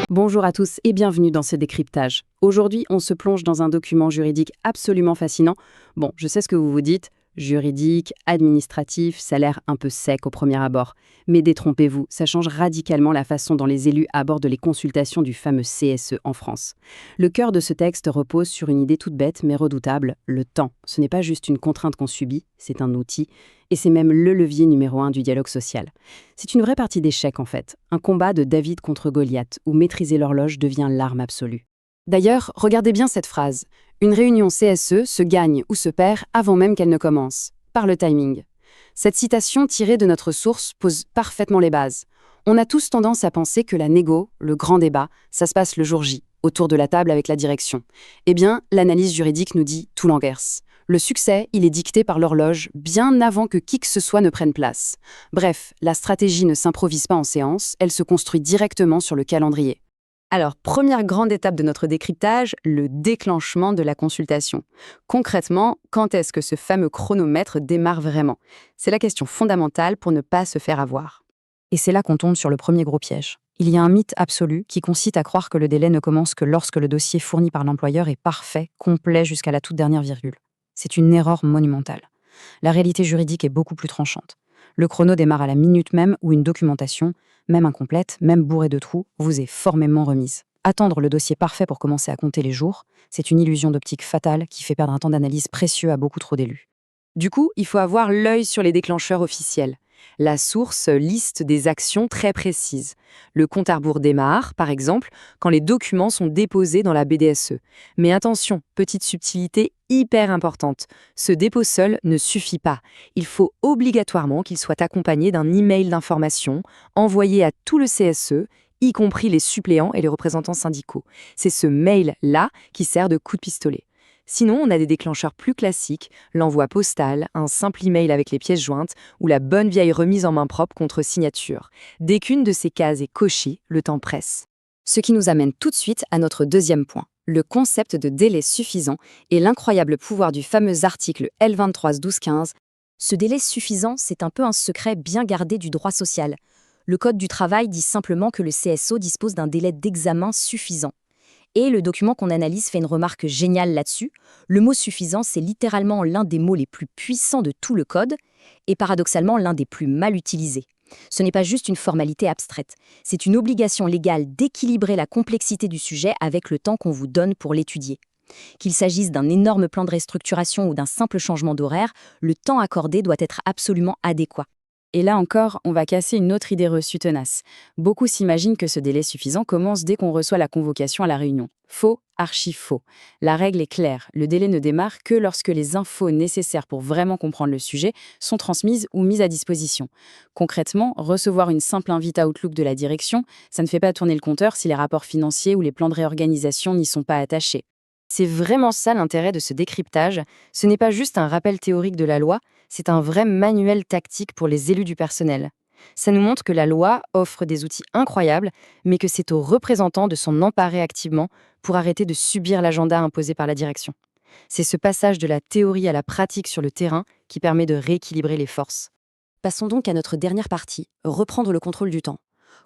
Bonjour à tous et bienvenue dans ce décryptage. Aujourd'hui, on se plonge dans un document juridique absolument fascinant. Bon, je sais ce que vous vous dites, juridique, administratif, ça a l'air un peu sec au premier abord. Mais détrompez-vous, ça change radicalement la façon dont les élus abordent les consultations du fameux CSE en France. Le cœur de ce texte repose sur une idée toute bête mais redoutable, le temps. Ce n'est pas juste une contrainte qu'on subit, c'est un outil, et c'est même le levier numéro 1 du dialogue social. C'est une vraie partie d'échec en fait, un combat de David contre Goliath, où maîtriser l'horloge devient l'arme absolue. D'ailleurs, regardez bien cette phrase. Une réunion CSE se gagne ou se perd avant même qu'elle ne commence, par le timing. Cette citation tirée de notre source pose parfaitement les bases. On a tous tendance à penser que la négo, le grand débat, ça se passe le jour J, autour de la table avec la direction. Eh bien, l'analyse juridique nous dit tout l'inverse. Le succès, il est dicté par l'horloge bien avant que qui que ce soit ne prenne place. Bref, la stratégie ne s'improvise pas en séance, elle se construit directement sur le calendrier. Alors, première grande étape de notre décryptage, le déclenchement de la consultation. Concrètement, quand est-ce que ce fameux chronomètre démarre vraiment? C'est la question fondamentale pour ne pas se faire avoir. Et c'est là qu'on tombe sur le premier gros piège. Il y a un mythe absolu qui consiste à croire que le délai ne commence que lorsque le dossier fourni par l'employeur est parfait, complet jusqu'à la toute dernière virgule. C'est une erreur monumentale. La réalité juridique est beaucoup plus tranchante. Le chrono démarre à la minute même où une documentation, même incomplète, même bourrée de trous, vous est formellement remise. Attendre le dossier parfait pour commencer à compter les jours, c'est une illusion d'optique fatale qui fait perdre un temps d'analyse précieux à beaucoup trop d'élus. Du coup, il faut avoir l'œil sur les déclencheurs officiels. La source liste des actions très précises. Le compte à rebours démarre, par exemple, quand les documents sont déposés dans la BDSE. Mais attention, petite subtilité hyper importante, ce dépôt seul ne suffit pas. Il faut obligatoirement qu'il soit accompagné d'un email d'information envoyé à tout le CSE, y compris les suppléants et les représentants syndicaux. C'est ce mail-là qui sert de coup de pistolet. Sinon, on a des déclencheurs plus classiques, l'envoi postal, un simple email avec les pièces jointes ou la bonne vieille remise en main propre contre signature. Dès qu'une de ces cases est cochée, le temps presse. Ce qui nous amène tout de suite à notre deuxième point, le concept de délai suffisant et l'incroyable pouvoir du fameux article L23-12-15. Ce délai suffisant, c'est un peu un secret bien gardé du droit social. Le Code du travail dit simplement que le CSO dispose d'un délai d'examen suffisant. Et le document qu'on analyse fait une remarque géniale là-dessus. Le mot suffisant, c'est littéralement l'un des mots les plus puissants de tout le code et paradoxalement l'un des plus mal utilisés. Ce n'est pas juste une formalité abstraite, c'est une obligation légale d'équilibrer la complexité du sujet avec le temps qu'on vous donne pour l'étudier. Qu'il s'agisse d'un énorme plan de restructuration ou d'un simple changement d'horaire, le temps accordé doit être absolument adéquat. Et là encore, on va casser une autre idée reçue tenace. Beaucoup s'imaginent que ce délai suffisant commence dès qu'on reçoit la convocation à la réunion. Faux, archi faux. La règle est claire, le délai ne démarre que lorsque les infos nécessaires pour vraiment comprendre le sujet sont transmises ou mises à disposition. Concrètement, recevoir une simple invite à Outlook de la direction, ça ne fait pas tourner le compteur si les rapports financiers ou les plans de réorganisation n'y sont pas attachés. C'est vraiment ça l'intérêt de ce décryptage. Ce n'est pas juste un rappel théorique de la loi, c'est un vrai manuel tactique pour les élus du personnel. Ça nous montre que la loi offre des outils incroyables, mais que c'est aux représentants de s'en emparer activement pour arrêter de subir l'agenda imposé par la direction. C'est ce passage de la théorie à la pratique sur le terrain qui permet de rééquilibrer les forces. Passons donc à notre dernière partie, reprendre le contrôle du temps.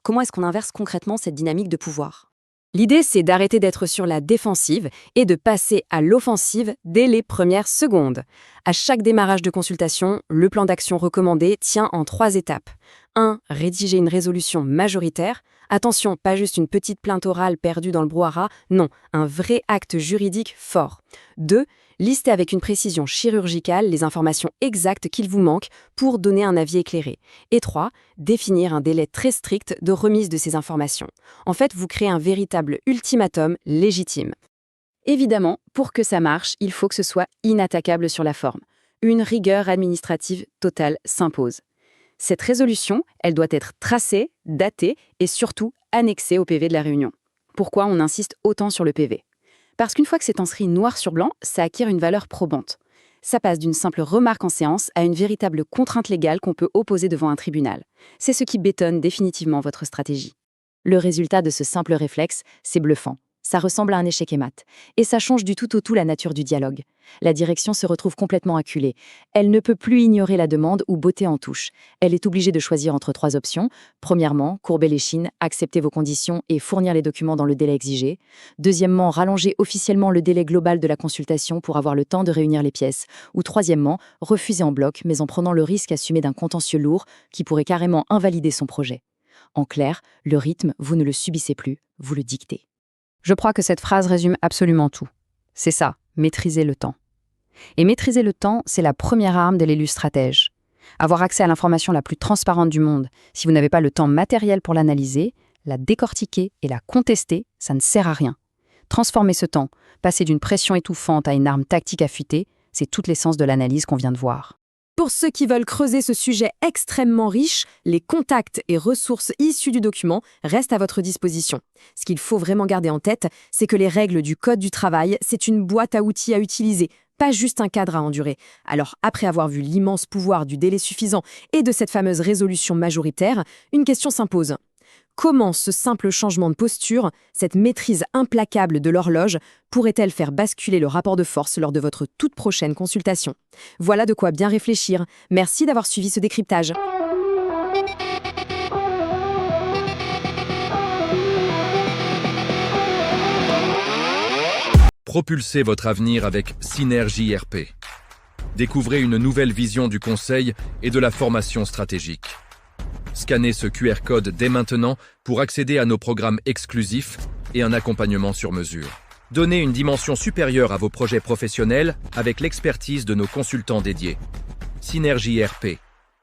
Comment est-ce qu'on inverse concrètement cette dynamique de pouvoir ? L'idée, c'est d'arrêter d'être sur la défensive et de passer à l'offensive dès les premières secondes. À chaque démarrage de consultation, le plan d'action recommandé tient en 3 étapes. 1. Rédiger une résolution majoritaire. Attention, pas juste une petite plainte orale perdue dans le brouhaha, non, un vrai acte juridique fort. 2. Lister avec une précision chirurgicale les informations exactes qu'il vous manque pour donner un avis éclairé. Et 3. Définir un délai très strict de remise de ces informations. En fait, vous créez un véritable ultimatum légitime. Évidemment, pour que ça marche, il faut que ce soit inattaquable sur la forme. Une rigueur administrative totale s'impose. Cette résolution, elle doit être tracée, datée et surtout annexée au PV de la réunion. Pourquoi on insiste autant sur le PV ? Parce qu'une fois que c'est inscrit noir sur blanc, ça acquiert une valeur probante. Ça passe d'une simple remarque en séance à une véritable contrainte légale qu'on peut opposer devant un tribunal. C'est ce qui bétonne définitivement votre stratégie. Le résultat de ce simple réflexe, c'est bluffant. Ça ressemble à un échec et mat. Et ça change du tout au tout la nature du dialogue. La direction se retrouve complètement acculée. Elle ne peut plus ignorer la demande ou botter en touche. Elle est obligée de choisir entre 3 options. Premièrement, courber l'échine, accepter vos conditions et fournir les documents dans le délai exigé. Deuxièmement, rallonger officiellement le délai global de la consultation pour avoir le temps de réunir les pièces. Ou troisièmement, refuser en bloc, mais en prenant le risque assumé d'un contentieux lourd qui pourrait carrément invalider son projet. En clair, le rythme, vous ne le subissez plus, vous le dictez. Je crois que cette phrase résume absolument tout. C'est ça, maîtriser le temps. Et maîtriser le temps, c'est la première arme de l'élu stratège. Avoir accès à l'information la plus transparente du monde, si vous n'avez pas le temps matériel pour l'analyser, la décortiquer et la contester, ça ne sert à rien. Transformer ce temps, passer d'une pression étouffante à une arme tactique affûtée, c'est toute l'essence de l'analyse qu'on vient de voir. Pour ceux qui veulent creuser ce sujet extrêmement riche, les contacts et ressources issues du document restent à votre disposition. Ce qu'il faut vraiment garder en tête, c'est que les règles du Code du travail, c'est une boîte à outils à utiliser, pas juste un cadre à endurer. Alors, après avoir vu l'immense pouvoir du délai suffisant et de cette fameuse résolution majoritaire, une question s'impose. Comment ce simple changement de posture, cette maîtrise implacable de l'horloge, pourrait-elle faire basculer le rapport de force lors de votre toute prochaine consultation? Voilà de quoi bien réfléchir. Merci d'avoir suivi ce décryptage. Propulsez votre avenir avec Synergie RP. Découvrez une nouvelle vision du conseil et de la formation stratégique. Scannez ce QR code dès maintenant pour accéder à nos programmes exclusifs et un accompagnement sur mesure. Donnez une dimension supérieure à vos projets professionnels avec l'expertise de nos consultants dédiés. Synergie RP,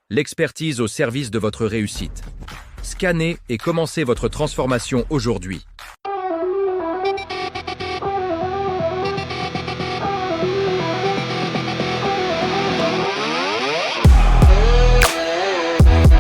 l'expertise au service de votre réussite. Scannez et commencez votre transformation aujourd'hui.